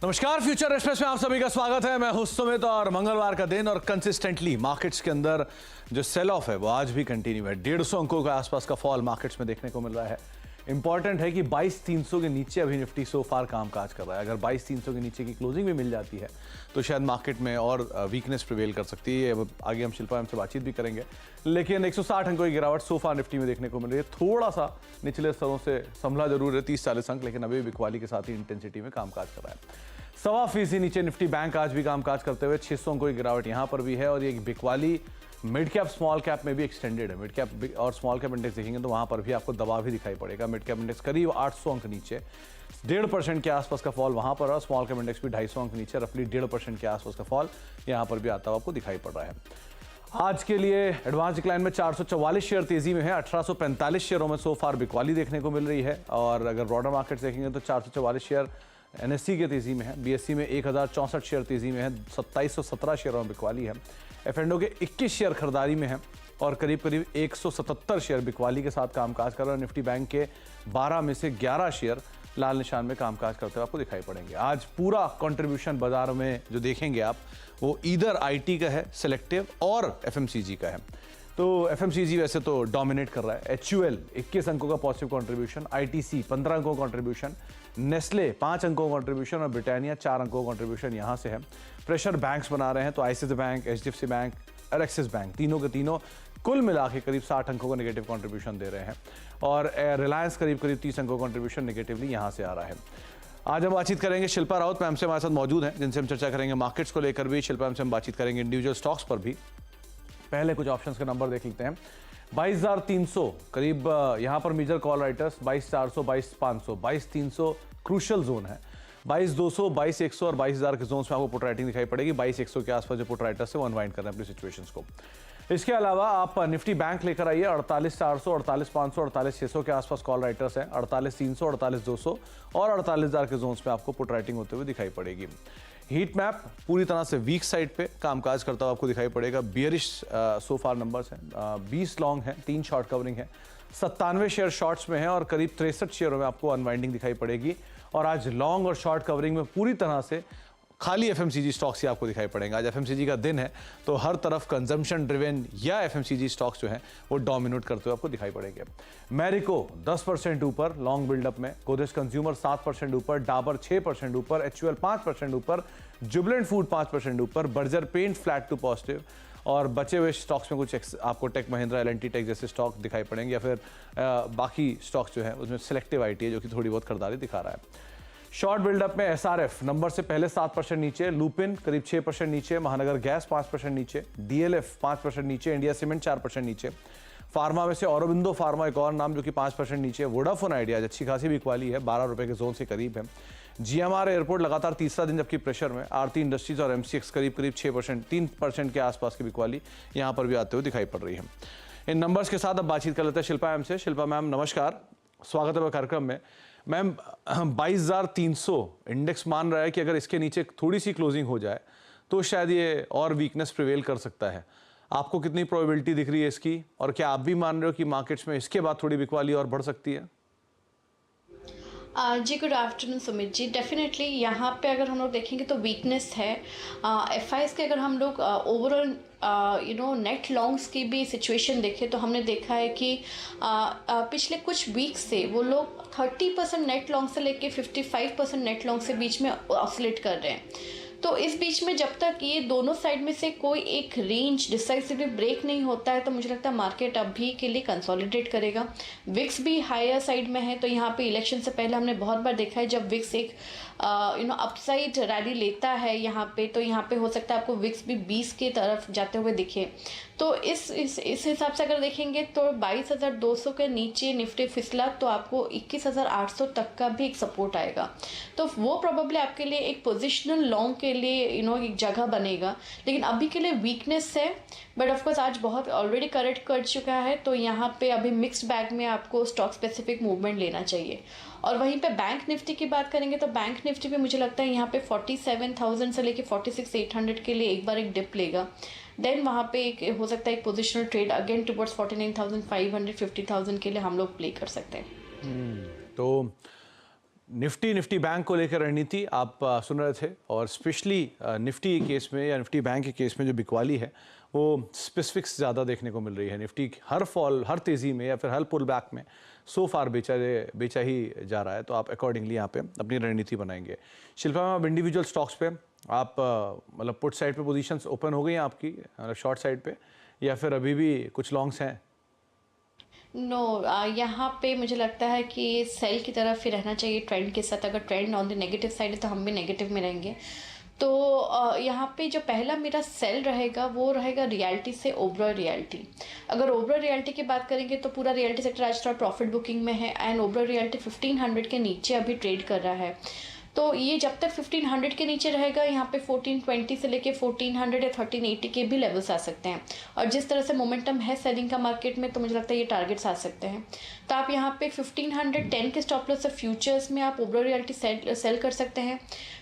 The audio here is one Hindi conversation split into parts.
नमस्कार, फ्यूचर एक्सप्रेस में आप सभी का स्वागत है। मैं हूं सुमित और मंगलवार का दिन और कंसिस्टेंटली मार्केट्स के अंदर जो सेल ऑफ है वो आज भी कंटिन्यू है। 150 अंकों के आसपास का फॉल मार्केट्स में देखने को मिल रहा है। इंपॉर्टेंट है कि 22,300 के नीचे अभी निफ्टी सो फार कामकाज कर रहा है। अगर 22,300 के नीचे की क्लोजिंग भी मिल जाती है तो शायद मार्केट में और वीकनेस प्रिवेल कर सकती है। अब आगे हम शिल्पा मैम से बातचीत भी करेंगे, लेकिन 160 अंकों की गिरावट सो फार निफ्टी में देखने को मिल रही है। थोड़ा सा निचले स्तरों से संभला जरूर है 30-40 अंक, लेकिन अभी बिकवाली के साथ ही इंटेंसिटी में कामकाज कर रहा है। 1.25% नीचे निफ्टी बैंक आज भी कामकाज करते हुए 600 अंकों की गिरावट यहां पर भी है। और ये बिकवाली मिड कैप स्मॉल कैप में भी एक्सटेंडेड है। मिड कैप और स्मॉल कैप इंडेक्स देखेंगे तो वहां पर भी आपको दबाव ही दिखाई पड़ेगा। मिड कैप इंडेक्स करीब 800 अंक नीचे, 1.5% के आसपास का फॉल वहां पर, और स्मॉल कैप इंडेक्स भी 250 अंक नीचे, रफली 1.5% के आसपास का फॉल यहां पर भी आता हुआ आपको दिखाई पड़ रहा है। आज के लिए एडवांस डिक्लाइन में 444 शेयर तेजी में है। 1845 शेयरों में सो फार बिकवाली देखने को मिल रही है। और अगर ब्रॉडर मार्केट देखेंगे तो 444 शेयर एनएससी के तेजी में है। बीएससी में 1064 शेयर तेजी में है। 2717 शेयरों में बिकवाली है। एफएनडो के 21 शेयर खरीदारी में है और करीब करीब 177 शेयर बिकवाली के साथ कामकाज कर रहे हैं। निफ्टी बैंक के 12 में से 11 शेयर लाल निशान में कामकाज करते हुए आपको दिखाई पड़ेंगे। आज पूरा कंट्रीब्यूशन बाजार में जो देखेंगे आप वो ईदर आईटी का है, सिलेक्टिव, और एफएमसीजी का है। तो एफएमसीजी वैसे तो डोमिनेट कर रहा है। एचयूएल 21 अंकों का पॉजिटिव कंट्रीब्यूशन, आईटीसी 15 अंकों का कंट्रीब्यूशन, नेस्ले 5 अंकों का कंट्रीब्यूशन और ब्रिटानिया 4 अंकों का कंट्रीब्यूशन यहां से है। प्रेशर बैंक्स बना रहे हैं तो आईसीआईसीआई बैंक, एचडीएफसी बैंक और एक्सिस बैंक, तीनों के तीनों कुल मिला के करीब 60 अंकों का नेगेटिव कंट्रीब्यूशन दे रहे हैं। और रिलायंस करीब 30 अंकों का कंट्रीब्यूशन नेगेटिवली यहां से आ रहा है। आज हम बातचीत करेंगे शिल्पा राउत मैम से, हमारे साथ मौजूद हैं, जिनसे हम चर्चा करेंगे मार्केट्स को लेकर भी। शिल्पा मैम से हम बातचीत करेंगे इंडिविजुअल स्टॉक्स पर भी। पहले कुछ ऑप्शंस के नंबर देख लेते हैं। 22,300 करीब यहां पर major call writers, 22,400, 22,500, 22,300 crucial zone है। 22,200, 22,100 और 22,000 के जोन्स में आपको पुट राइटिंग दिखाई पड़ेगी। 22,100 के आसपास जो पुट राइटर्स है वो अनवाइंड कर रहे हैं अपनी सिचुएशंस को। इसके अलावा आप निफ्टी बैंक लेकर आइए। 48,400, 48,500, 48,600 के आसपास कॉल राइटर्स हैं। 48,300, 48,200 और 48,000 के जोन्स में आपको पुट राइटिंग होते हुए दिखाई पड़ेगी। हीट मैप पूरी तरह से वीक साइड पे कामकाज करता हुआ आपको दिखाई पड़ेगा। बियरिश सो फार नंबर्स हैं। 20 लॉन्ग हैं, 3 शॉर्ट कवरिंग है, 97 शेयर शॉर्ट्स में है और करीब 63 शेयरों में आपको अनवाइंडिंग दिखाई पड़ेगी। और आज लॉन्ग और शॉर्ट कवरिंग में पूरी तरह से खाली एफएमसीजी स्टॉक्स ही आपको दिखाई पड़ेंगे। आज एफएमसीजी का दिन है तो हर तरफ कंजम्पशन ड्रिवन या एफएमसीजी स्टॉक्स जो हैं वो डोमिनेट करते हुए आपको दिखाई पड़ेंगे। मैरिको 10% ऊपर लॉन्ग बिल्डअप में, गोदरेज कंज्यूमर 7% ऊपर, डाबर 6% ऊपर, एचयूएल 5% ऊपर, जुबिलेंट फूड 5% ऊपर, Berger paint flat to positive. और बचे हुए स्टॉक्स में कुछ आपको टेक महिंद्रा, एलएनटी टेक जैसे स्टॉक दिखाई पड़ेंगे, या फिर बाकी स्टॉक्स जो है उसमें सिलेक्टिव आईटी है जो कि थोड़ी बहुत खरीदारी दिखा रहा है। शॉर्ट बिल्डअप में एसआरएफ नंबर से पहले 7% नीचे, लुपिन करीब 6% नीचे, महानगर गैस 5% नीचे, डीएलएफ 5% नीचे, इंडिया सीमेंट 4% नीचे। फार्मा में से औरोबिंदो फार्मा एक और नाम जो कि 5% नीचे। वोडाफोन आइडिया अच्छी खासी बिकवाली है, 12 रुपए के जोन से करीब है। जीएमआर एयरपोर्ट लगातार तीसरा दिन जबकि प्रेशर में। आरती इंडस्ट्रीज और एमसीएक्स करीब 6%, 3% के आसपास की बिकवाली यहां पर भी आते हुए दिखाई पड़ रही है। इन नंबर्स के साथ अब बातचीत कर लेते हैं शिल्पा मैम से। शिल्पा मैम नमस्कार, स्वागत है कार्यक्रम में। मैम 22,300 इंडेक्स मान रहा है कि अगर इसके नीचे थोड़ी सी क्लोजिंग हो जाए तो शायद ये और वीकनेस प्रिवेल कर सकता है। आपको कितनी प्रोबेबिलिटी दिख रही है इसकी, और क्या आप भी मान रहे हो कि मार्केट्स में इसके बाद थोड़ी बिकवाली और बढ़ सकती है? जी good afternoon Sumit ji. Definitely यहाँ पे अगर हम लोग देखेंगे तो वीकनेस है। एफआईएस के अगर हम लोग ओवरऑल नेट लॉन्ग्स की भी सिचुएशन देखें तो हमने देखा है कि पिछले कुछ वीक से वो लोग 30% नेट लॉन्ग से लेके 55% नेट लॉन्ग से बीच में ऑसिलेट कर रहे हैं। तो इस बीच में जब तक ये दोनों साइड में से कोई एक रेंज डिसाइसिवली ब्रेक नहीं होता है तो मुझे लगता है मार्केट अभी के लिए कंसोलिडेट करेगा। विक्स भी हायर साइड में है, तो यहाँ पे इलेक्शन से पहले हमने बहुत बार देखा है जब विक्स एक अपसाइड रैली लेता है यहाँ पे, तो यहाँ पे हो सकता है आपको विक्स भी 20 के तरफ जाते हुए दिखे। तो इस हिसाब से अगर देखेंगे तो 22,200 के नीचे निफ्टी फिसला तो आपको 21,800 तक का भी एक सपोर्ट आएगा। तो वो प्रोबेबली आपके लिए एक पोजिशनल लॉन्ग के लिए एक जगह बनेगा। लेकिन अभी के लिए वीकनेस है, बट ऑफकोर्स आज बहुत ऑलरेडी करेक्ट कर चुका है, तो यहाँ पे अभी मिक्स्ड बैग में आपको स्टॉक स्पेसिफिक मूवमेंट लेना चाहिए। और वहीं पे बैंक निफ्टी की बात करेंगे तो बैंक निफ्टी पे मुझे लगता है यहाँ पे 47,000 से लेके 46,800 के लिए एक बार एक डिप लेगा। देन वहाँ पे एक हो सकता है एक पोजिशनल ट्रेड अगेन टुवर्ड्स 49,500, 50,000 के लिए हम लोग प्ले कर सकते हैं। तो निफ्टी बैंक को लेकर रणनीति आप सुन रहे थे, और स्पेशली निफ्टी केस में या निफ्टी बैंक के केस में जो बिकवाली है वो स्पेसिफिक्स ज़्यादा देखने को मिल रही है। निफ्टी हर फॉल, हर तेज़ी में या फिर हर पुल बैक में सो फार बेचा ही जा रहा है, तो आप अकॉर्डिंगली यहाँ पे अपनी रणनीति बनाएंगे। शिल्पा मैम, आप इंडिविजुअल स्टॉक्स पे आप मतलब पुट साइड पे पोजीशंस ओपन हो गई हैं आपकी, मतलब शॉर्ट साइड पे, या फिर अभी भी कुछ लॉन्ग्स हैं? नो यहाँ पे मुझे लगता है कि सेल की तरफ ही रहना चाहिए ट्रेंड के साथ। अगर trend on the negative side है तो हम भी नेगेटिव में रहेंगे। तो यहाँ पे जो पहला मेरा सेल रहेगा वो रहेगा रियल्टी से ओबरॉय रियल्टी। अगर ओबरॉय रियल्टी की बात करेंगे तो पूरा रियल्टी सेक्टर आज थोड़ा प्रॉफिट बुकिंग में है, एंड ओबरॉय रियल्टी 1500 के नीचे अभी ट्रेड कर रहा है। तो ये जब तक 1500 के नीचे रहेगा, यहाँ पे 1420 से लेके 1400 या 1380 के भी लेवल्स आ सकते हैं। और जिस तरह से मोमेंटम है सेलिंग का मार्केट में, तो मुझे लगता है ये टारगेट्स आ सकते हैं। तो आप यहाँ पे 1510 के स्टॉप लॉस से फ्यूचर्स में आप ओबरॉय रियल्टी सेल कर सकते हैं।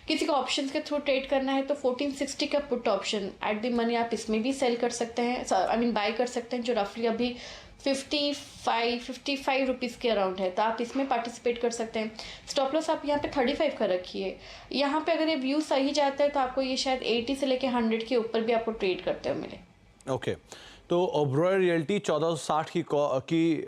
किसी को ऑप्शंस के थ्रू ट्रेड करना है तो 1460 का put option at the money आप इसमें भी सेल कर सकते हैं, आई मीन बाय कर सकते हैं, जो रफली अभी 55 रुपीज़ के अराउंड है। तो आप इसमें पार्टिसिपेट कर सकते हैं। स्टॉप लॉस आप यहाँ पे 35 का रखिए। यहाँ पे अगर ये व्यू सही जाता है तो आपको ये शायद 80 से लेके 100 के ऊपर भी आपको ट्रेड करते हुए मिले। ओके, तो ओबरॉय रियल्टी 1460 की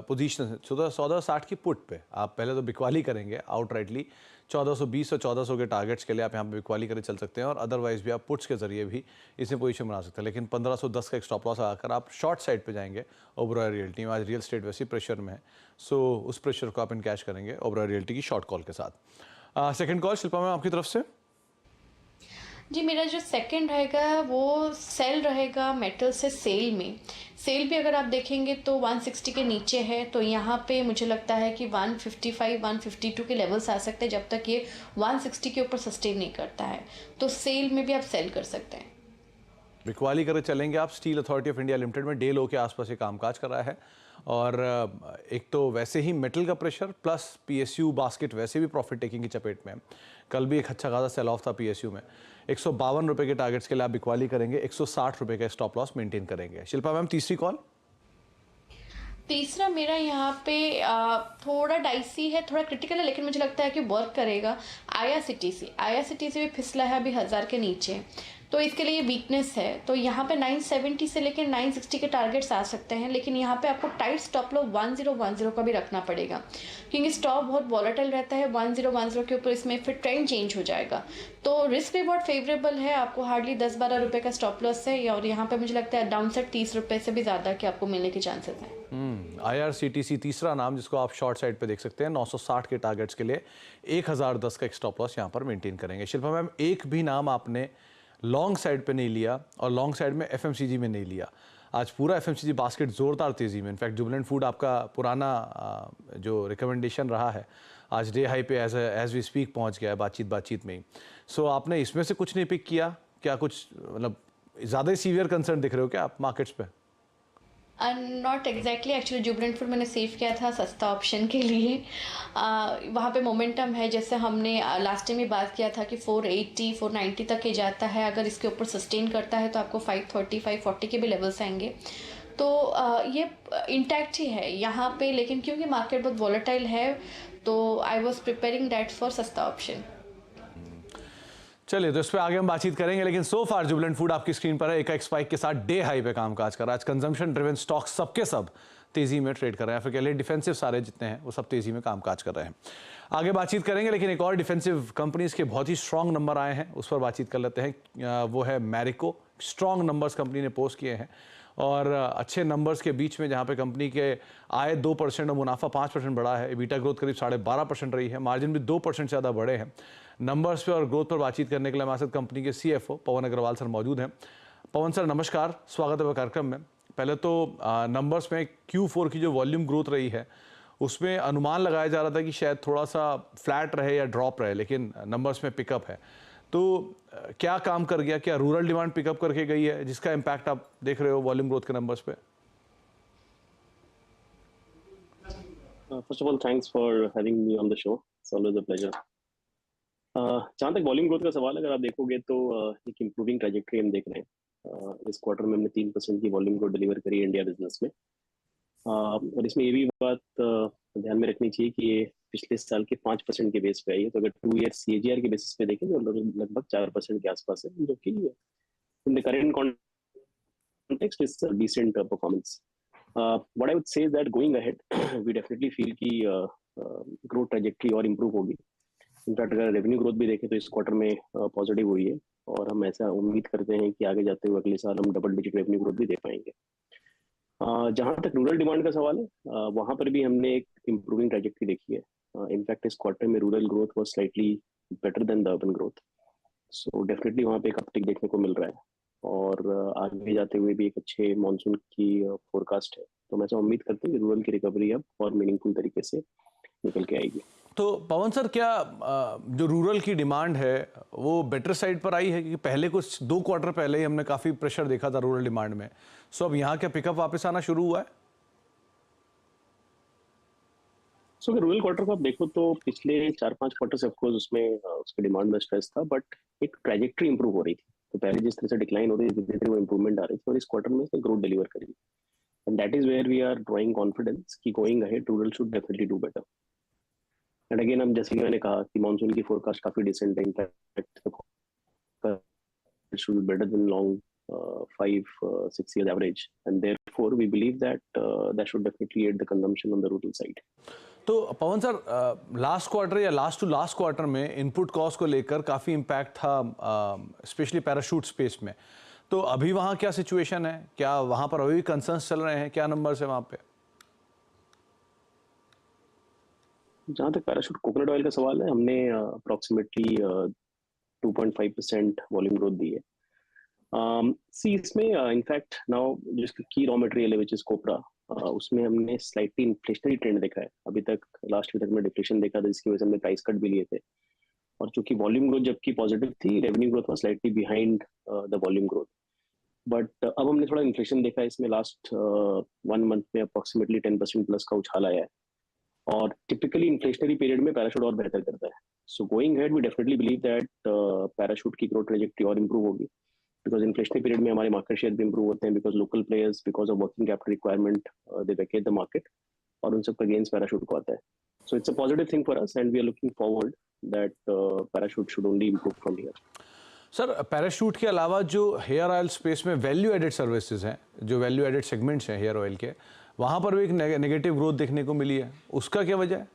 पोजीशन, 1460 की पुट पे आप पहले तो बिकवाली करेंगे आउटराइटली। 1420 और 1400 के टारगेट्स के लिए आप यहाँ पे बिकवाली करके चल सकते हैं, और अदरवाइज भी आप पुट्स के जरिए भी इसमें पोजीशन बना सकते हैं। लेकिन 1510 का एक स्टॉप लॉस आकर आप शॉर्ट साइड पे जाएंगे ओबरॉय रियल्टी में। आज रियल स्टेट वैसे प्रेशर में है, सो उस प्रेशर को आप इनकैश करेंगे ओबरॉय रियल्टी की शॉर्ट कॉल के साथ। सेकेंड कॉल शिल्पा मैम आपकी तरफ से। जी, मेरा जो सेकंड रहेगा वो सेल रहेगा मेटल से सेल में। सेल भी अगर आप देखेंगे तो 160 के नीचे है, तो यहाँ पे मुझे लगता है कि 155 152 के लेवल्स आ सकते हैं जब तक ये 160 के ऊपर सस्टेन नहीं करता है। तो सेल में भी आप सेल कर सकते हैं। बिकवाली करके चलेंगे आप। Steel authority of India limited में डे लो के आसपास ये कामकाज कर रहा है, और एक तो वैसे ही मेटल का प्रेशर प्लस पीएसयू बास्केट वैसे भी प्रॉफिट टेकिंग की चपेट में है। कल भी एक अच्छा खासा सेल ऑफ था पीएसयू में। 152 रुपये के टारगेट्स के लिए आप बिकवाली करेंगे, 160 रुपये का स्टॉप लॉस मेंटेन करेंगे। शिल्पा मैम, तीसरी कॉल। तीसरा मेरा यहाँ पे थोड़ा डाइसी है, थोड़ा क्रिटिकल है, लेकिन मुझे लगता है कि वर्क करेगा। आईआरसीटीसी भी फिसला है अभी 1000 के नीचे, तो इसके लिए वीकनेस है। तो यहाँ पे 970 से लेकर 960 के टारगेट्स आ सकते हैं, लेकिन यहाँ पे आपको टाइट स्टॉप लॉस 1010 का भी रखना पड़ेगा, क्योंकि स्टॉक बहुत वॉलेटाइल रहता है। 1010 के ऊपर इसमें फिर ट्रेंड चेंज हो जाएगा। तो रिस्क रिवॉर्ड फेवरेबल है, आपको हार्डली 10-12 रुपये का स्टॉप लॉस है, और यहाँ पे मुझे लगता है डाउनसाइड 30 रुपये से भी ज़्यादा कि आपको मिलने के चांसेस हैं। आईआरसीटीसी तीसरा नाम जिसको आप शॉर्ट साइड पे देख सकते हैं। 960 के टारगेट्स के लिए 1010 का एक स्टॉप लॉस यहाँ पर मेंटेन करेंगे। शिल्पा मैम, एक भी नाम आपने लॉन्ग साइड पे नहीं लिया, और लॉन्ग साइड में एफएमसीजी में नहीं लिया। आज पूरा एफएमसीजी बास्केट जोरदार तेजी में। इनफैक्ट जुबिलेंट फूड आपका पुराना जो रिकमेंडेशन रहा है, आज डे हाई पे एज वी स्पीक पहुंच गया है बातचीत में ही। सो आपने इसमें से कुछ नहीं पिक किया क्या? कुछ मतलब ज़्यादा ही सीवियर कंसर्न दिख रहे हो क्या आप मार्केट्स पे? Not exactly, actually Jubilant food मैंने सेव किया था सस्ता ऑप्शन के लिए। वहाँ पे मोमेंटम है, जैसे हमने लास्ट टाइम भी बात किया था कि 480 490 तक ये जाता है। अगर इसके ऊपर सस्टेन करता है तो आपको 530 540 के भी लेवल्स आएंगे। तो ये इंटैक्ट ही है यहाँ पे, लेकिन क्योंकि मार्केट बहुत वॉलेटाइल है तो I was preparing that for सस्ता ऑप्शन। चलिए, तो इस पे आगे हम बातचीत करेंगे, लेकिन सो फार जुबिलेंट फूड आपकी स्क्रीन पर है। एक स्पाइक के साथ डे हाई पे कामकाज कर रहा है। आज कंजम्पशन ड्रिवन स्टॉक सबके सब तेजी में ट्रेड कर रहे हैं, फिर कह लिए डिफेंसिव सारे जितने हैं वो सब तेजी में कामकाज कर रहे हैं। आगे बातचीत करेंगे, लेकिन एक और डिफेंसिव कंपनीज के बहुत ही स्ट्रॉन्ग नंबर आए हैं, उस पर बातचीत कर लेते हैं। वो है मैरिको। स्ट्रॉन्ग नंबर्स कंपनी ने पोस्ट किए हैं, और अच्छे नंबर्स के बीच में जहाँ पे कंपनी के आय 2% और मुनाफा 5% बढ़ा है। एबिटा ग्रोथ करीब 12.5% रही है। मार्जिन भी 2% से ज़्यादा बढ़े हैं। नंबर्स पे और ग्रोथ पर बातचीत करने के लिए हमारे साथ कंपनी के CFO पवन अग्रवाल सर मौजूद हैं। पवन सर, नमस्कार, स्वागत है कार्यक्रम में। पहले तो नंबर्स में Q4 की जो वॉल्यूम ग्रोथ रही है उसमें अनुमान लगाया जा रहा था कि शायद थोड़ा सा फ्लैट रहे या ड्रॉप रहे, लेकिन नंबर्स में पिकअप है। तो क्या काम कर गया? क्या रूरल डिमांड पिकअप करके गई है जिसका इम्पैक्ट आप देख रहे हो वॉल्यूम ग्रोथ के नंबर्स पे? First of all, thanks for having me on the show. It's always a pleasure. जहाँ तक वॉल्यूम ग्रोथ का सवाल है, अगर आप देखोगे तो एक इम्प्रूविंग ट्रैजेक्टरी हम देख रहे हैं। इस क्वार्टर में हमने 3% की वॉल्यूम ग्रोथ डिलीवर करी इंडिया बिजनेस में। और इसमें ये भी बात ध्यान में रखनी चाहिए कि ये पिछले साल के 5% के बेस पे आई है। तो अगर 2 ईयर CAGR के बेसिस पे देखें तो लगभग 4% के आसपास है, जो कि in the current context is a decent performance. What I would say is that going ahead, we definitely feel कि growth trajectory और improve होगी। इनफैक्ट अगर रेवेन्यू ग्रोथ भी देखें तो इस क्वार्टर में पॉजिटिव हुई है, और हम ऐसा उम्मीद करते हैं कि आगे जाते हुए अगले साल हम डबल डिजिट रेवेन्यू ग्रोथ भी दे पाएंगे। जहां तक रूरल डिमांड का सवाल है, वहां पर भी हमने एक इम्प्रूविंग ट्रैजेक्टरी देखी है। इनफैक्ट इस क्वार्टर में rural growth was slightly better than the urban growth, so definitely वहां पे एक अपटिक देखने को मिल रहा है, और आगे जाते हुए भी एक अच्छे मानसून की फोरकास्ट है। तो मैं ऐसा उम्मीद करते हैं कि रूरल की रिकवरी अब और मीनिंगफुल तरीके से निकल के आएगी। तो पवन सर, क्या जो रूरल की डिमांड है वो बेटर साइड पर आई है? क्योंकि पहले कुछ 2 क्वार्टर पहले ही हमने काफ़ी प्रेशर देखा था रूरल डिमांड में, सो अब यहाँ क्या पिकअप वापस आना शुरू हुआ है? सो अगर रूरल क्वार्टर को आप देखो तो पिछले 4-5 क्वार्टर से ऑफकोर्स उसमें उसके डिमांड में स्ट्रेस था, बट एक ट्रैजेक्टरी इंप्रूव हो रही थी। तो पहले जिस तरह से डिक्लाइन हो रही थी, धीरे धीरे वो इंप्रूवमेंट आ रही थी, और इस क्वार्टर में इसने ग्रोथ डिलीवर करी। And that is where we are drawing confidence कि going ahead rural should definitely do better. And again, हम जैसे कि मैंने कहा कि मानसून की फोरकास्ट काफी डिसेंट है। In fact it should be better than long 5-6 years average, and therefore we believe that that should definitely aid the consumption on the rural side. तो पवन सर, लास्ट क्वार्टर या लास्ट टू लास्ट क्वार्टर में इनपुट कॉस्ट को लेकर काफ़ी इम्पैक्ट था, स्पेशली पैराशूट स्पेस में। तो अभी वहाँ क्या सिचुएशन है? क्या वहाँ पर अभी भी कंसर्न्स चल रहे हैं? क्या नंबर्स है वहाँ पे? जहाँ तक पैराशूट कोकोनट ऑयल का सवाल है, हमने अप्रोक्सीमेटली 2.5% वॉल्यूम ग्रोथ दी है। सी इसमें इनफैक्ट नाउ जिसका की रॉ मटेरियल है विच इज कोपरा, उसमें हमने स्लाइटली इन्फ्लेशनरी ट्रेंड देखा है। अभी तक लास्ट वीक तक में डिफ्लेशन देखा था, जिसकी वजह से हमने प्राइस कट भी लिए थे। और चूंकि वॉल्यूम ग्रोथ जबकि पॉजिटिव थी, revenue growth was slightly behind the volume growth. But अब हमने थोड़ा इन्फ्लेशन देखा है इसमें। लास्ट 1 मंथ में अप्रोक्सीमेटली 10% प्लस का उछाल आया है, और टिपिकली इन्फ्लेशनरी पीरियड में पैराशूट और बेहतर करता है। So going ahead we definitely believe that Parachute की ग्रोथ ट्रेजेक्टरी और इंप्रूव होगी, बिकॉज इन्फ्लेशनरी पीरियड में हमारे मार्केट शेयर भी इंप्रूव होते हैं, because local players because of working capital requirement they vacate the market, और उन सबका गेन्स पैराशूट को आता है। So it's a positive thing for us, and we are looking forward that Parachute should only improve from here. Sir, Parachute के अलावा जो हेयर ऑयल स्पेस में वैल्यू एडेड सर्विसेज हैं, जो वैल्यू एडेड सेगमेंट्स हैं हेयर ऑयल के, वहाँ पर भी एक नेगेटिव ग्रोथ देखने को मिली है, उसका क्या वजह है?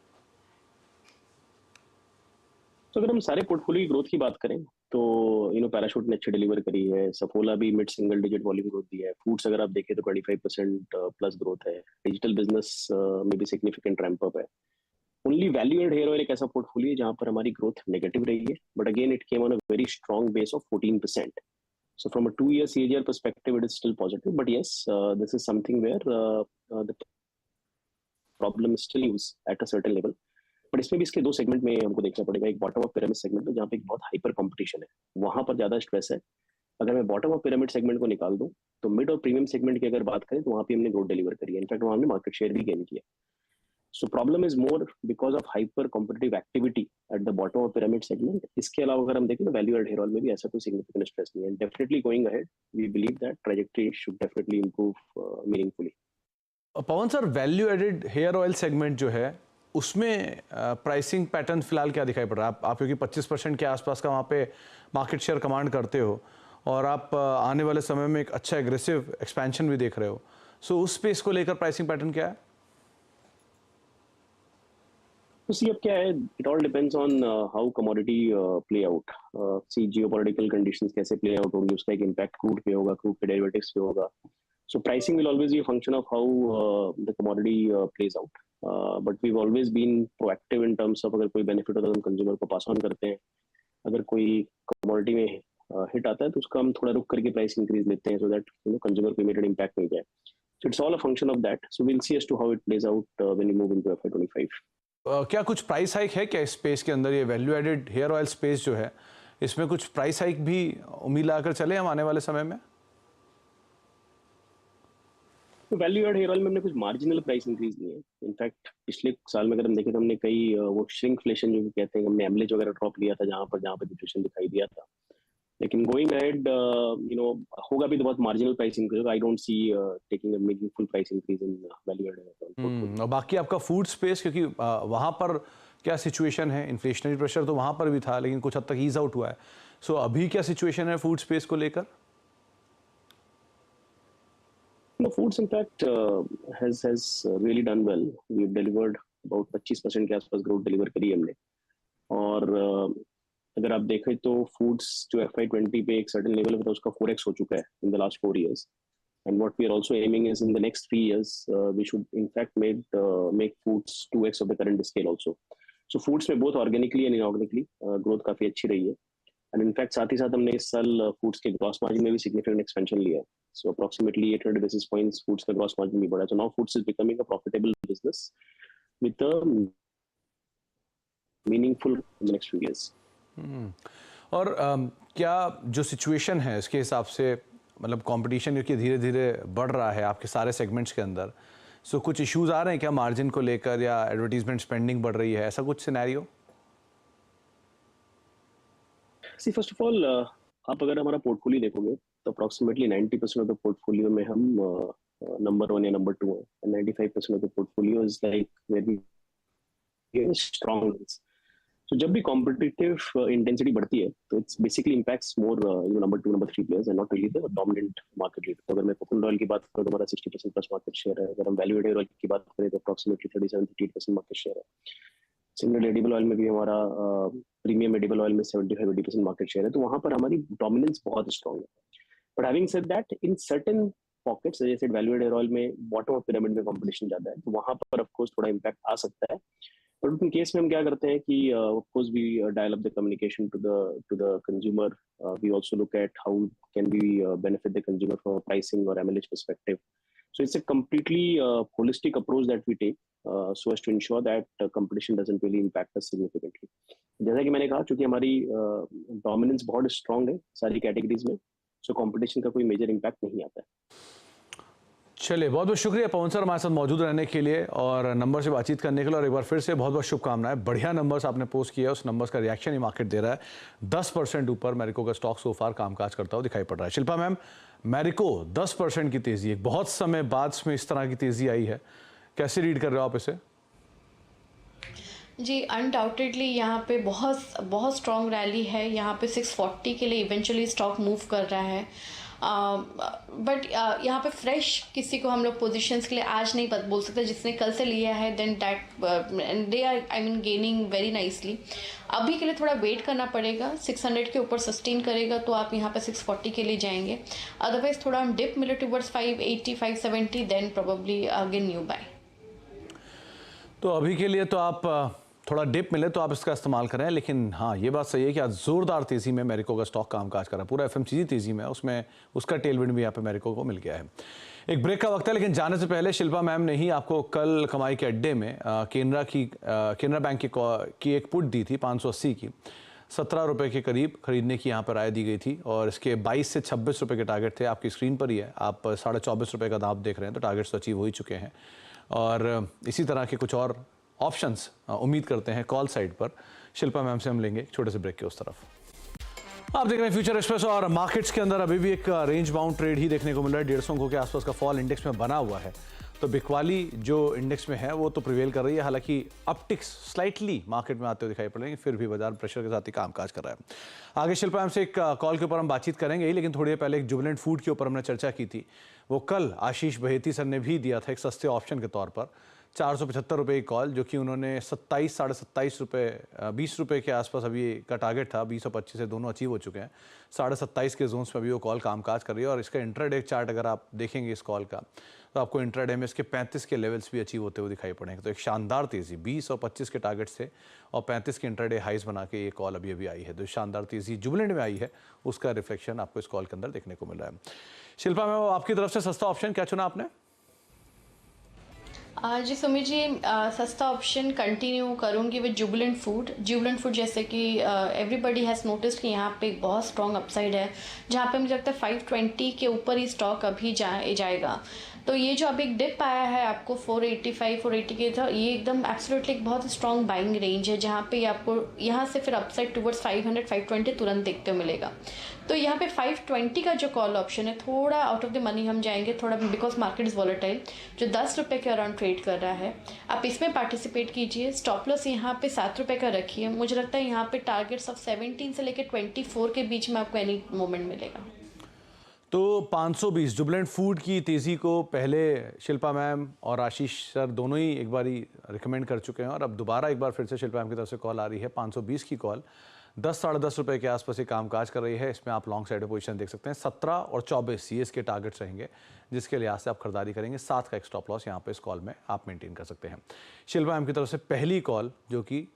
तो अगर हम सारे पोर्टफोलियो की ग्रोथ की बात करें तो पैराशूट ने अच्छी डिलीवर करी है। सफोला भी mid single digit volume growth दी है। फूड्स अगर आप देखें तो 25% प्लस ग्रोथ है। डिजिटल बिजनेस में भी सिग्निफिकेंट रैंप अप है। Only value add hair oil एक ऐसा पोर्टफोलियो है जहां पर हमारी ग्रोथ नेगेटिव रही है, but again it came on a very strong base of 14%. So from a 2-year CAGR perspective, it is still positive. But yes, this is something where the problem is still used at a certain level. But इसमें भी इसके 2 सेगमेंट में हमको देखना पड़ेगा। एक बॉटम ऑफ पिरामिड सेगमेंट है जहाँ पे एक बहुत हाइपर कंपटीशन है, वहां पर ज्यादा स्ट्रेस है। अगर मैं बॉटम ऑफ पिरामिड सेगमेंट को निकाल दूं तो मिड और प्रीमियम सेगमेंट की अगर बात करें तो वहां पे हमने ग्रोथ डिलीवर करी है। इनफैक्ट वहां हमने मार्केट शेयर भी गेन किया। So problem is more because of hyper competitive activity at the bottom of pyramid segment. इसके अलावा अगर हम देखें तो वैल्यू एड हेयर ऑयल में भी ऐसा कोई सिग्निफिकेंट स्ट्रेस नहीं है। Definitely going ahead we believe that trajectory should definitely improve meaningfully. Pawan sir, value added hair oil segment जो है उसमें प्राइसिंग पैटर्न फिलहाल क्या दिखाई पड़ रहा है? आप क्योंकि 25% के आसपास का वहाँ पे मार्केट शेयर कमांड करते हो, और आप आने वाले समय में एक अच्छा एग्रेसिव एक्सपेंशन भी देख रहे हो, सो उस स्पेस को लेकर प्राइसिंग पैटर्न क्या है? तो सी अब क्या है, it all depends on how commodity play out. See geopolitical conditions कैसे प्ले आउट होंगी, उसका एक इम्पैक्ट क्रूड पे होगा, क्रूड के डेरिवेटिव्स पे होगा। So pricing will always be a function of how the commodity plays out. But we always been proactive in terms of अगर कोई बेनिफिट होता है तो हम कंज्यूमर को पास ऑन करते हैं। अगर कोई कमोडिटी में हिट आता है तो उसका हम थोड़ा रुक करके प्राइस इंक्रीज लेते हैं, सो दैट कंज्यूमर को इमीडिएट इम्पैक्ट मिल जाए। So it's all a function of that. So we'll see as to how it plays out when we move into FY25। क्या कुछ प्राइस हाइक है क्या इस स्पेस के अंदर? ये value added hair oil space जो है, इसमें कुछ प्राइस हाइक भी उम्मीद लगाकर चले हम आने वाले समय में? तो वैल्यू एड हेयर ऑयल में हमने कुछ मार्जिनल प्राइस इंक्रीज नहीं है। इनफैक्ट पिछले साल में अगर हम देखें तो हमने कई वो श्रिंकफ्लेशन जो कहते हैं, हमने एमलेज वगैरह ड्रॉप लिया था जहाँ पर डिफ्लेशन दिखाई दिया था। लेकिन गोइंग अहेड होगा भी तो बहुत marginal price increase. I don't see taking a meaningful price increase in value add. और बाकी आपका फूड स्पेस, क्योंकि वहाँ पर क्या सिचुएशन है? इन्फ्लेशनरी प्रेशर तो वहाँ पर भी था लेकिन कुछ हद तक ईज आउट हुआ है। सो अभी क्या सिचुएशन है फूड स्पेस को लेकर? No, foods in fact has really done well. We've delivered about 25% के आसपास ग्रोथ डिलीवर करी है हमने। और अगर आप देखें तो फूड्स जो FY20 पे एक सर्टेन लेवल पे था उसका 4x हो चुका है in the last 4 years. And what we are also aiming is in the next 3 years we should in fact make foods 2x of the current scale also. So foods में both organically and inorganically growth काफी अच्छी रही है। एंड इनफैक्ट साथ ही साथ हमने इस साल फूड्स के ग्रॉस मार्जिन में भी सिग्निफिकेंट एक्सपेंशन लिया है। सो अप्रॉक्सीमेटली 800 बेसिस पॉइंट्स फूड्स का ग्रॉस मार्जिन भी बढ़ा है। So now foods is becoming a profitable business with a meaningful in the next few years. और क्या जो सिचुएशन है इसके हिसाब से मतलब कंपटीशन जो धीरे धीरे बढ़ रहा है आपके सारे सेगमेंट्स के अंदर, सो कुछ इश्यूज आ रहे हैं क्या मार्जिन को लेकर या एडवर्टीजमेंट स्पेंडिंग बढ़ रही है, ऐसा कुछ scenario? See first of all आप अगर हमारा पोर्टफोलियो देखोगे तो अप्रॉक्सीमेटली 90% ऑफ द पोर्टफोलियो में हम नंबर 1 या नंबर 2 हैं and 95% of the portfolio is like very strong. So जब भी कॉम्पिटिटिव इंटेंसिटी बढ़ती है तो it's basically impacts more number 2 number 3 players and not really the dominant market leader. तो अगर मैं कोकोनट ऑयल की बात करूँ तो हमारा 60% प्लस मार्केट शेयर है। अगर हम वैल्यू एडेड ऑयल की बात करें तो अप्रॉक्सीमेटली 37-38% मार्केट शेयर है। सिमिलर एडिबल ऑयल में भी हमारा प्रीमियम एडिबल ऑयल में 75-80% मार्केट शेयर है। तो वहां पर हमारी डोमिनेंस बहुत स्ट्रांग है। But having said that in certain pockets जैसे वैल्यू एडेड ऑयल में बॉटम ऑफ पिरामिड में कंपटीशन ज्यादा है तो वहां पर ऑफ कोर्स थोड़ा इम्पैक्ट आ सकता है। बट उन केस में हम क्या करते हैं कि of course we dial up the communication to the consumer. We also look at how can we benefit the consumer from pricing और MLH perspective. So it's a completely holistic approach that we take so as to ensure that competition doesn't really impact us significantly. जैसा कि मैंने कहा चूंकि हमारी डोमिनेंस बहुत स्ट्रांग है सारी कैटेगरीज में, सो कंपटीशन का कोई मेजर इम्पैक्ट नहीं आता है। चलिए, बहुत बहुत शुक्रिया पवन सर हमारे साथ मौजूद रहने के लिए और नंबर से बातचीत करने के लिए। और एक बार फिर से बहुत बहुत शुभकामनाएं। बढ़िया नंबर्स आपने पोस्ट किया है, उस नंबर्स का रिएक्शन ही मार्केट दे रहा है। 10% ऊपर मैरिको का स्टॉक सोफार कामकाज करता हुआ दिखाई पड़ रहा है। शिल्पा मैम, मैरिको 10% की तेजी, एक बहुत समय बाद में इस तरह की तेजी आई है, कैसे रीड कर रहे हो आप इसे? जी अनडाउटेडली यहाँ पे बहुत बहुत स्ट्रॉन्ग रैली है। यहाँ पे 640 के लिए इवेंचुअली स्टॉक मूव कर रहा है। बट यहाँ पे फ्रेश किसी को हम लोग पोजीशंस के लिए आज नहीं बोल सकते। जिसने कल से लिया है then that they are I mean gaining very nicely. अभी के लिए थोड़ा वेट करना पड़ेगा। 600 के ऊपर सस्टेन करेगा तो आप यहाँ पे 640 के लिए जाएंगे। अदरवाइज थोड़ा हम डिप मिले towards 580 570 then probably again new buy. तो अभी के लिए तो आप थोड़ा डिप मिले तो आप इसका इस्तेमाल करें, लेकिन हाँ ये बात सही है कि आज जोरदार तेजी में मैरिको का स्टॉक कामकाज कर रहा है। पूरा FMCG तेजी में है, उसमें उसका टेलविंड भी यहाँ पे मैरिको को मिल गया है। एक ब्रेक का वक्त है, लेकिन जाने से पहले शिल्पा मैम ने ही आपको कल कमाई के अड्डे में केनरा बैंक की एक पुट दी थी 580 की, 17 रुपये के करीब खरीदने की यहाँ पर राय दी गई थी और इसके 22 से 26 रुपये के टारगेट थे। आपकी स्क्रीन पर ही है, आप 24.5 रुपये का दाम देख रहे हैं, तो टारगेट्स तो अचीव हो ही चुके हैं। और इसी तरह के कुछ और ऑप्शंस उम्मीद करते हैं कॉल साइड पर। शिल्पा मैम से हम लेंगे एक छोटे से ब्रेक के उस तरफ। आप देख रहे हैं फ्यूचर एक्सप्रेस और मार्केट्स के अंदर अभी भी एक रेंज बाउंड ट्रेड ही देखने को मिल रहा है। 150 अंकों के आसपास का फॉल इंडेक्स में बना हुआ है, तो बिकवाली जो इंडेक्स में है वो तो प्रिवेल कर रही है। हालांकि अपटिक्स स्लाइटली मार्केट में आते हुए दिखाई पड़ रहे हैं, फिर भी बाजार प्रेशर के साथ ही कामकाज कर रहा है। आगे शिल्पा मैम से एक कॉल के ऊपर हम बातचीत करेंगे ही, लेकिन थोड़ी देर पहले एक जुबिलेंट फूड के ऊपर हमने चर्चा की थी। वो कल आशीष बहेती सर ने भी दिया था एक सस्ते ऑप्शन के तौर पर 475 रुपये की कॉल, जो कि उन्होंने 27 साढ़े 27 रुपये 20 रुपये के आसपास अभी का टारगेट था। 20 और 25 से दोनों अचीव हो चुके हैं। 27.5 के जोन्स में अभी वो कॉल कामकाज कर रही है। और इसका इंट्राडे चार्ट अगर आप देखेंगे इस कॉल का, तो आपको इंट्राडे में इसके 35 के लेवल्स भी अचीव होते हुए दिखाई पड़ेंगे। तो एक शानदार तेज़ी 20 और 25 के टारगेट्स थे और 35 के इंट्राडे हाइज बना के ये कॉल अभी आई है। तो शानदार तेज़ी जुबिलेंट में आई है, उसका रिफ्लेक्शन आपको इस कॉल के अंदर देखने को मिल रहा है। शिल्पा मैम, आपकी तरफ से सस्ता ऑप्शन क्या चुना आपने? जी सुमित जी, सस्ता ऑप्शन कंटिन्यू करूँगी with Jubilant food. Jubilant food जैसे कि एवरीबडी हैज़ नोटिस कि यहाँ पे एक बहुत स्ट्रॉन्ग अपसाइड है, जहाँ पे मुझे लगता है 520 के ऊपर ही स्टॉक अभी जाएगा। तो ये जो अब एक डिप आया है आपको 485 480 के था, ये एकदम एब्सोल्युटली एक बहुत स्ट्रॉन्ग बाइंग रेंज है, जहाँ पे आपको यहाँ से फिर अपसाइड टुवर्ड्स 500 520 तुरंत देखते हुए मिलेगा। तो यहाँ पे 520 का जो कॉल ऑप्शन है थोड़ा आउट ऑफ द मनी हम जाएंगे थोड़ा, बिकॉज मार्केट इज़ वॉलेटाइल, जो 10 रुपये के अराउंड ट्रेड कर रहा है। आप इसमें पार्टिसिपेट कीजिए। स्टॉप लॉस यहाँ पे 7 रुपये का रखिए। मुझे लगता है यहाँ पे टारगेट्स ऑफ 17 से लेकर 24 के बीच में आपको एनी मोमेंट मिलेगा। तो 520 जुबिलेंट फूड की तेज़ी को पहले शिल्पा मैम और आशीष सर दोनों ही एक बार ही रिकमेंड कर चुके हैं, और अब दोबारा एक बार फिर से शिल्पा मैम की तरफ से कॉल आ रही है। 520 की कॉल 10 साढ़े 10 रुपये के आसपास ये कामकाज कर रही है। इसमें आप लॉन्ग साइड पोजीशन देख सकते हैं। 17 और 24 ये इसके टारगेट्स रहेंगे, जिसके लिहाज से आप खरीदारी करेंगे। 7 का एक स्टॉप लॉस यहाँ पे इस कॉल में आप मेंटेन कर सकते हैं। शिल्पा मैम की तरफ से पहली कॉल जो कि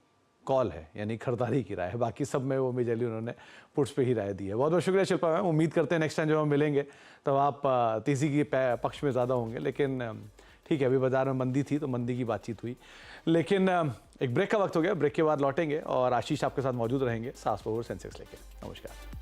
कॉल है, यानी खरीदारी की राय है। बाकी सब में वो मेजरली उन्होंने पुट्स पे ही राय दी है। बहुत बहुत शुक्रिया शिल्पा मैम। उम्मीद करते हैं नेक्स्ट टाइम जब हम मिलेंगे तब आप तेज़ी के पक्ष में ज़्यादा होंगे, लेकिन ठीक है, अभी बाजार में मंदी थी तो मंदी की बातचीत हुई। लेकिन एक ब्रेक का वक्त हो गया। ब्रेक के बाद लौटेंगे और आशीष आपके साथ मौजूद रहेंगे सास बहू सेंसेक्स लेके। नमस्कार।